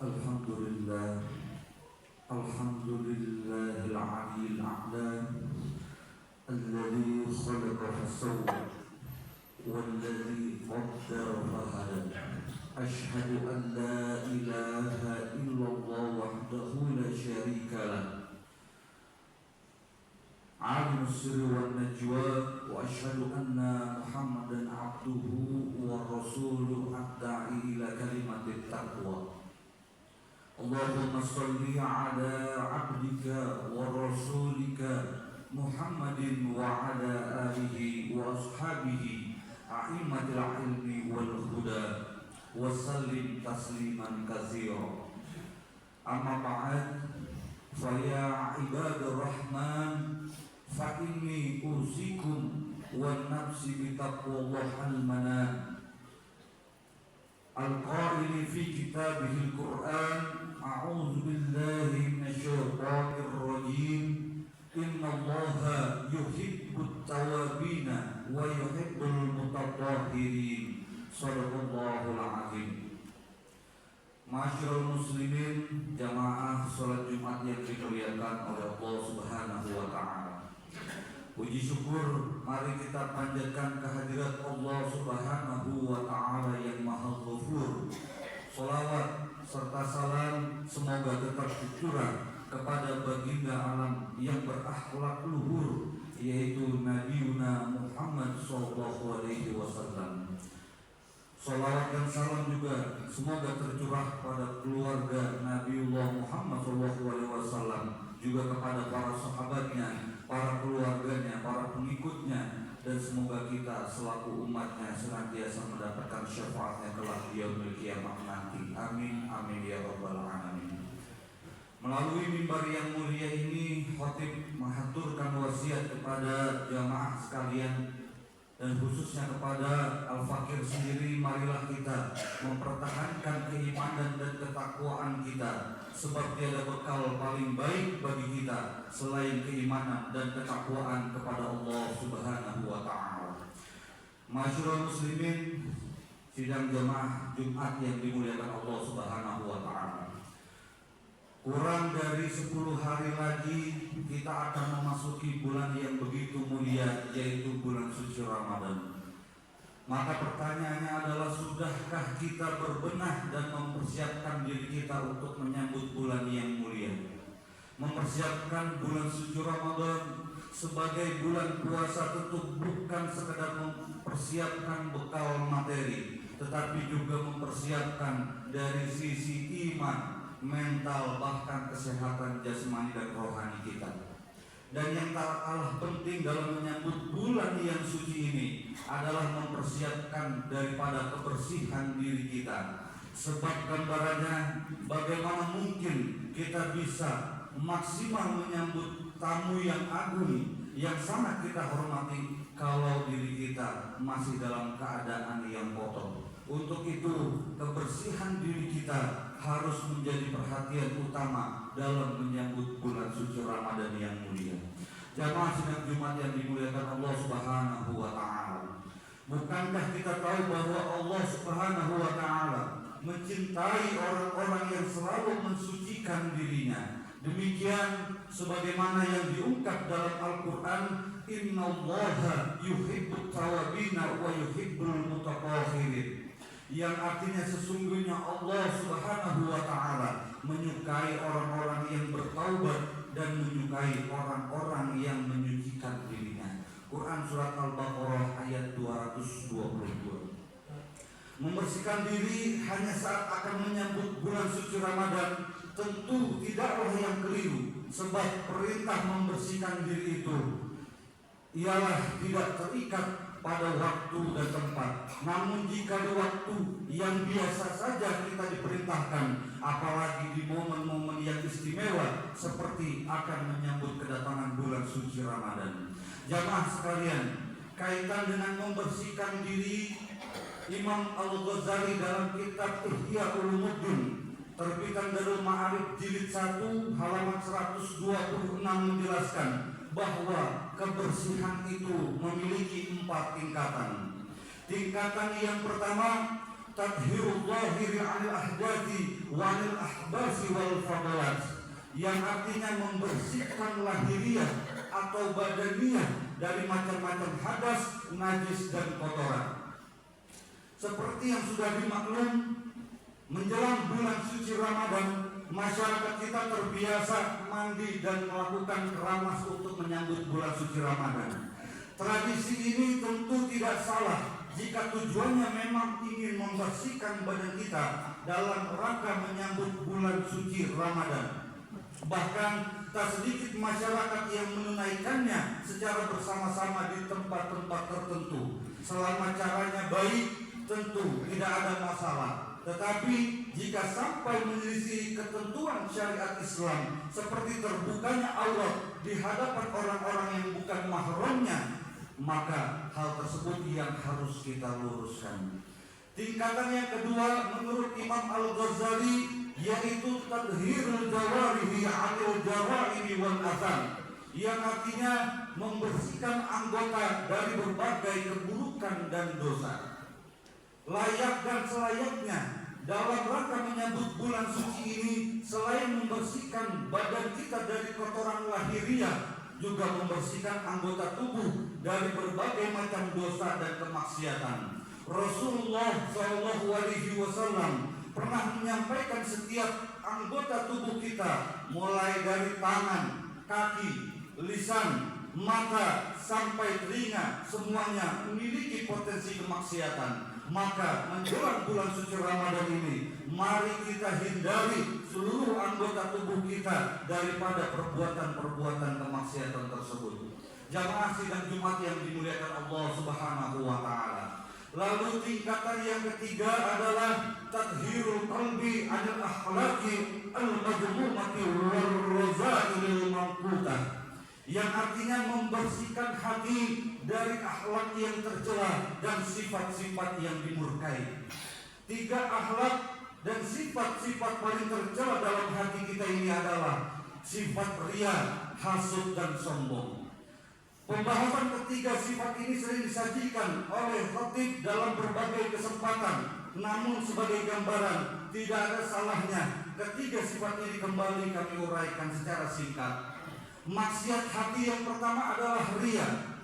Alhamdulillah, Alhamdulillahil Aliyyil A'la, Alladzi khalaqa fasawwa, Walladzi qaddara fahada. Ashhadu an la ilaha illallah wahdahu la syarika lah, Alimus sirri wan najwa, wa ashhadu anna Muhammadan abduhu wa rasuluhu ad-da'i ila kalimatit taqwa. Allahumma salli ala abdika wa rasulika Muhammadin wa ala alihi wa ashabihi a'immatil ilmi wal huda wa sallim tasliman katsira. Amma ba'd, fa ya ibadur rahman, fa inni usikum wa nafsi bi taqwallahi al-manan. Al-qaili fi kitabihil Qur'an, a'udzu billahi minasyaitonir rajim. Innallaha yuhibbut tawwabina wa yuhibbul mutatahhirin. Shadaqallahul azim. Masyarul muslimin, jamaah salat Jumat yang dimuliakan oleh Allah Subhanahu wa taala. Puji syukur mari kita panjatkan kehadirat Allah Subhanahu wa taala yang Maha Ghafur. Shalawat serta salam semoga tetap tercurah kepada baginda alam yang berakhlak luhur, yaitu Nabiuna Muhammad sallallahu alaihi wasallam. Shalawat dan salam juga semoga tercurah pada keluarga Nabiullah Muhammad sallallahu alaihi wasallam, juga kepada para sahabatnya, para keluarganya, para pengikutnya, dan semoga kita selaku umatnya senantiasa mendapatkan syafaatnya kelak di yaumil qiyamah nanti. Amin amin ya rabbal alamin. Melalui mimbar yang mulia ini, khatib menghaturkan wasiat kepada jamaah sekalian dan khususnya kepada Al-Fakir sendiri. Marilah kita mempertahankan keimanan dan ketakwaan kita, sebab tiada bekal paling baik bagi kita selain keimanan dan ketakwaan kepada Allah Subhanahu wa taala. Masyarul muslimin, sidang jamaah Jumat yang dimuliakan Allah Subhanahu wa taala. Kurang dari 10 hari lagi kita akan memasuki bulan yang begitu mulia, yaitu bulan suci Ramadan. Maka pertanyaannya adalah, sudahkah kita berbenah dan mempersiapkan diri kita untuk menyambut bulan yang mulia? Mempersiapkan bulan suci Ramadan sebagai bulan puasa tentu bukan sekedar mempersiapkan bekal materi, tetapi juga mempersiapkan dari sisi iman, mental, bahkan kesehatan jasmani dan rohani kita. Dan yang tak kalah penting dalam menyambut bulan yang suci ini adalah mempersiapkan daripada kebersihan diri kita. Sebab gambarannya, bagaimana mungkin kita bisa maksimal menyambut tamu yang agung, yang sangat kita hormati, kalau diri kita masih dalam keadaan yang kotor. Untuk itu, kebersihan diri kita harus menjadi perhatian utama dalam menyambut bulan suci Ramadan yang mulia. Jamaah sidang Jumat yang dimuliakan Allah Subhanahu wa taala. Bukankah kita tahu bahwa Allah Subhanahu wa taala mencintai orang-orang yang selalu mensucikan dirinya? Demikian sebagaimana yang diungkap dalam Al-Qur'an, innallaha yuhibbut tawwabina wa yuhibbul mutatahhirin, yang artinya sesungguhnya Allah Subhanahu wa taala menyukai orang-orang yang bertaubat dan menyukai orang-orang yang menyucikan dirinya. Quran surat Al-Baqarah ayat 222. Membersihkan diri hanya saat akan menyambut bulan suci Ramadan tentu tidaklah yang keliru, sebab perintah membersihkan diri itu ialah tidak terikat pada waktu dan tempat. Namun jika di waktu yang biasa saja kita diperintahkan, apalagi di momen-momen yang istimewa seperti akan menyambut kedatangan bulan suci Ramadan. Jamaah sekalian, kaitan dengan membersihkan diri, Imam Al-Ghazali dalam kitab Ihya Ulumuddin terbitan Darul Ma'arif jilid 1 halaman 126 menjelaskan bahwa kebersihan itu memiliki 4 tingkatan. Tingkatan yang pertama, tadhirul zahiri 'anil ahdathi wa 'anil ahbasi wal fadalat, yang artinya membersihkan lahiriah atau badaniah dari macam-macam hadas, najis dan kotoran. Seperti yang sudah dimaklum, menjelang bulan suci Ramadan, masyarakat kita terbiasa mandi dan melakukan keramas untuk menyambut bulan suci Ramadan. Tradisi ini tentu tidak salah jika tujuannya memang ingin membersihkan badan kita dalam rangka menyambut bulan suci Ramadan. Bahkan tak sedikit masyarakat yang menunaikannya secara bersama-sama di tempat-tempat tertentu. Selama caranya baik, tentu tidak ada masalah. Tetapi jika sampai menyelisih ketentuan syariat Islam, seperti terbukanya aurat di hadapan orang-orang yang bukan mahramnya, maka hal tersebut yang harus kita luruskan. Tingkatan yang kedua menurut Imam Al-Ghazali yaitu tadhirul jawarihi 'anil jawarihi wal atham, yang artinya membersihkan anggota dari berbagai keburukan dan dosa. Layak dan selayaknya dalam rangka menyambut bulan suci ini, selain membersihkan badan kita dari kotoran lahiriah, juga membersihkan anggota tubuh dari berbagai macam dosa dan kemaksiatan. Rasulullah SAW pernah menyampaikan setiap anggota tubuh kita, mulai dari tangan, kaki, lisan, mata sampai telinga, semuanya memiliki potensi kemaksiatan. Maka menjelang bulan suci Ramadan ini, mari kita hindari seluruh anggota tubuh kita daripada perbuatan-perbuatan kemaksiatan tersebut. Jamaah sidang Jumat yang dimuliakan Allah Subhanahu wa taala. Lalu tingkatan yang ketiga adalah tadhirul qalbi 'anil akhlaqi al-madhmumati wal raza'il mamqutah, yang artinya membersihkan hati dari akhlak yang tercela dan sifat-sifat yang dimurkai. 3 akhlak dan sifat-sifat paling tercela dalam hati kita ini adalah sifat riya, hasud dan sombong. Pembahasan ketiga sifat ini sering disajikan oleh khatib dalam berbagai kesempatan. Namun sebagai gambaran, tidak ada salahnya ketiga sifat ini kembali kami uraikan secara singkat. Maksiat hati yang pertama adalah riya.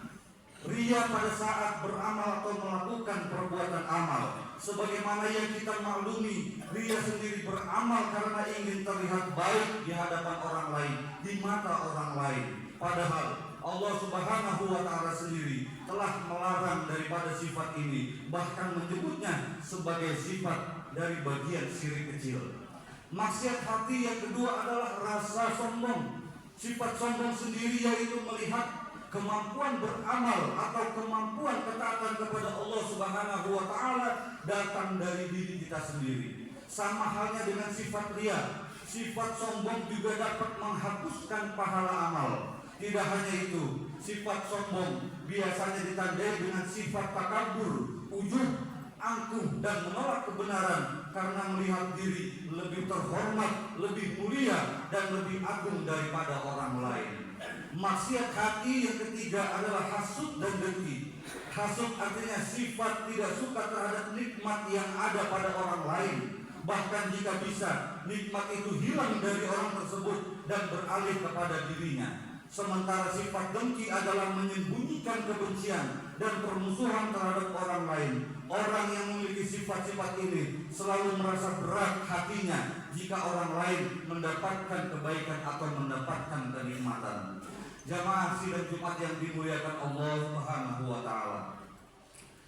Riya pada saat beramal atau melakukan perbuatan amal. Sebagaimana yang kita maklumi, riya sendiri beramal karena ingin terlihat baik di hadapan orang lain, di mata orang lain. Padahal Allah Subhanahu wa taala sendiri telah melarang daripada sifat ini, bahkan menyebutnya sebagai sifat dari bagian syirik kecil. Maksiat hati yang kedua adalah rasa sombong. Sifat sombong sendiri yaitu melihat kemampuan beramal atau kemampuan ketaatan kepada Allah Subhanahu wa taala datang dari diri kita sendiri. Sama halnya dengan sifat riya. Sifat sombong juga dapat menghapuskan pahala amal. Tidak hanya itu, sifat sombong biasanya ditandai dengan sifat takabur, ujub, angkuh dan menolak kebenaran karena melihat diri lebih terhormat, lebih mulia dan lebih agung daripada orang lain. Maksiat hati yang ketiga adalah hasud dan dengki. Hasud artinya sifat tidak suka terhadap nikmat yang ada pada orang lain. Bahkan jika bisa, nikmat itu hilang dari orang tersebut dan beralih kepada dirinya. Sementara sifat dengki adalah menyembunyikan kebencian dan permusuhan terhadap orang lain. Orang yang memiliki sifat-sifat ini selalu merasa berat hatinya jika orang lain mendapatkan kebaikan atau mendapatkan kenikmatan. Jamaah sidang Jumat yang dimuliakan Allah Subhanahu wa taala.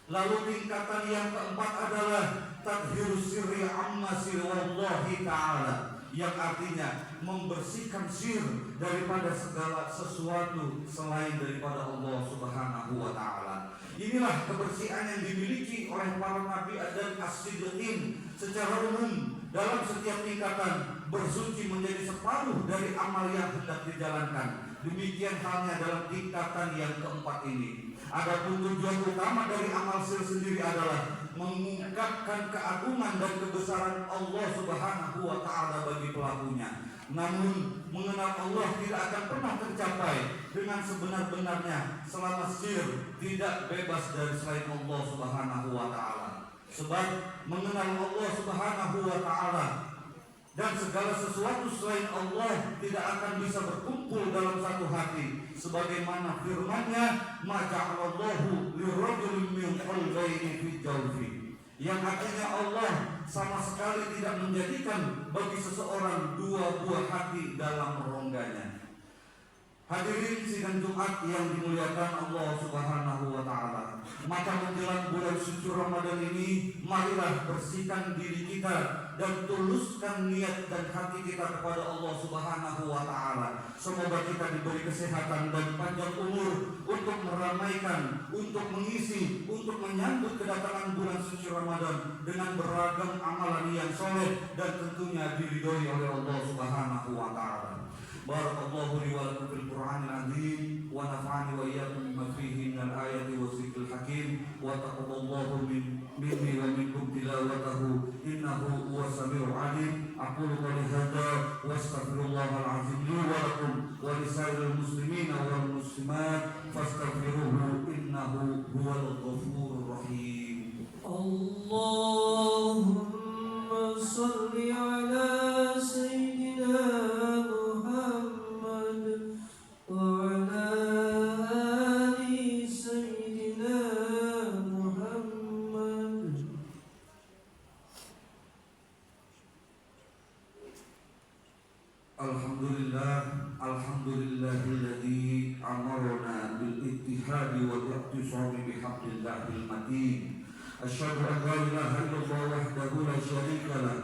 Lalu tingkatan yang keempat adalah tadhirus sirri amma sirwallahi ta'ala, yang artinya membersihkan sir daripada segala sesuatu selain daripada Allah Subhanahu wa taala. Inilah kebersihan yang dimiliki oleh para nabi dan as-siddiqin secara umum. Dalam setiap tingkatan bersuci menjadi separuh dari amal yang hendak dijalankan. Demikian halnya dalam tingkatan yang keempat ini. Adapun tujuan utama dari amal sir sendiri adalah mengungkapkan keagungan dan kebesaran Allah Subhanahu wa taala bagi pelakunya. Namun mengenal Allah tidak akan pernah tercapai dengan sebenar-benarnya selama sir tidak bebas dari selain Allah Subhanahu wa taala. Sebab mengenal Allah Subhanahu wa taala dan segala sesuatu selain Allah tidak akan bisa berkumpul dalam satu hati, sebagaimana firman-Nya, "Ma ja'alallahu lirajulin min qalbayni fi jawfi." Yang artinya Allah sama sekali tidak menjadikan bagi seseorang dua buah hati dalam rongganya. Hadirin sidang Jumat yang dimuliakan Allah Subhanahu wa taala. Maka menjelang bulan suci Ramadan ini, marilah bersihkan diri kita dan tuluskan niat dan hati kita kepada Allah Subhanahu wa taala. Semoga kita diberi kesehatan dan panjang umur untuk meramaikan, untuk mengisi, untuk menyambut kedatangan bulan suci Ramadan dengan beragam amalan yang soleh dan tentunya diridhoi oleh Allah Subhanahu wa taala. Barakallahu li wa lakum fil Qur'anil azim wa nafa'ani wa iyyakum bima fihi minal ayati wa zikril hakim wa taqabbalallahu minni wa minkum tilawatahu innahu huwas samiul alim. Aqulu qawli hadza wa astaghfirullahal azim li wa lakum wa lisairil muslimina wal muslimat fastaghfiruhu innahu huwal ghafurur rahim. Allahumma shalli ala sayyidina Alhamdulillahilladzi amarna bil ittihadi wal iqtisami bihablillahil matin. Asyhadu an la ilaha illallah wahdahu la syarika lah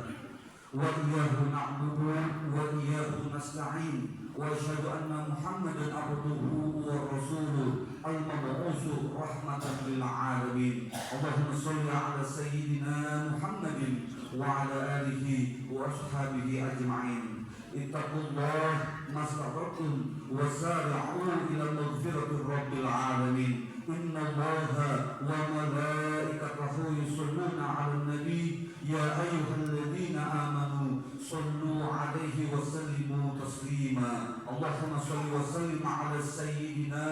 wa iyyahu na'budu wa iyyahu nasta'in wa asyhadu anna Muhammadan abduhu wa rasuluh al-mab'uts rahmatan lil alamin. Allahumma shalli ala sayyidina Muhammadin wa ala alihi wa ashabihi ajma'in. Ittaqullah mastata'tum wasari'u ila maghfiratir rabbil alamin. Innallaha wa malaikatahu yusholluna 'alan nabi ya ayyuhalladzina amanu shallu 'alaihi wa sallimu taslima. Allahumma shalli wa sallim 'ala sayyidina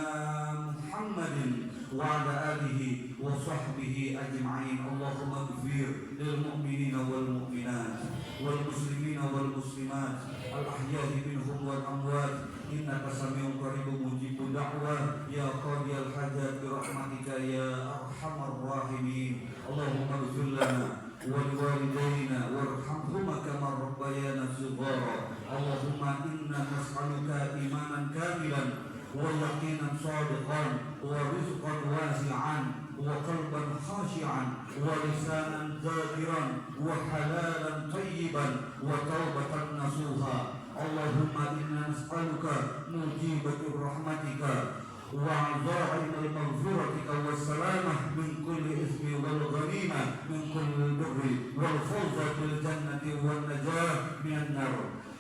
Muhammadin wa 'ala alihi wa sahbihi ajma'in. Allahumma ighfir lil mu'minina wal mu'minat wal muslimina wal muslimat al-ahya'i minhum wal amwat innaka sami'un qaribun mujibud da'wah ya qadiyal hajat bi rahmatika ya arhamar rahimin. Allahumma ighfir lana wa liwalidayna warhamhuma kama rabbayana shighara. Allahumma inna nas'aluka imanan kamilan wa yaqinan shadiqan wa rizqan wasi'an wa qalban khashi'an wa lisanan dhakiran wa halalan tayyiban wa taubatan nasuha. Allahumma inna nas'aluka mujibatir rahmatika wa 'azaimal maghfiratika wassalamah min kulli ismi wal ghanimah min kulli birri wal fawza bil jannati wan najah minan nar.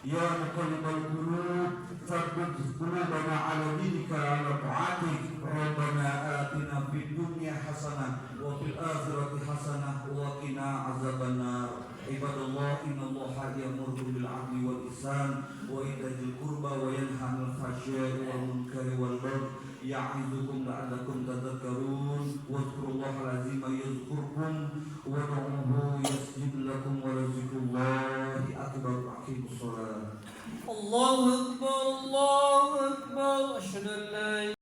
Ya muqallibal qulub tsabbit qulubana 'ala dinika 'ala ta'atik. Rabbana atina fid dunya hasanah wa fil akhirati hasanah wa qina azabannar. Ibadallah, innallaha ya'muru bil 'adli wal ihsan wa itaa'il qurba wa yanha 'anil fahsya'i wal munkari wal baghi ya'izukum la'allakum tadhakkarun. Wadhkurullahal 'azima yadhkurkum wa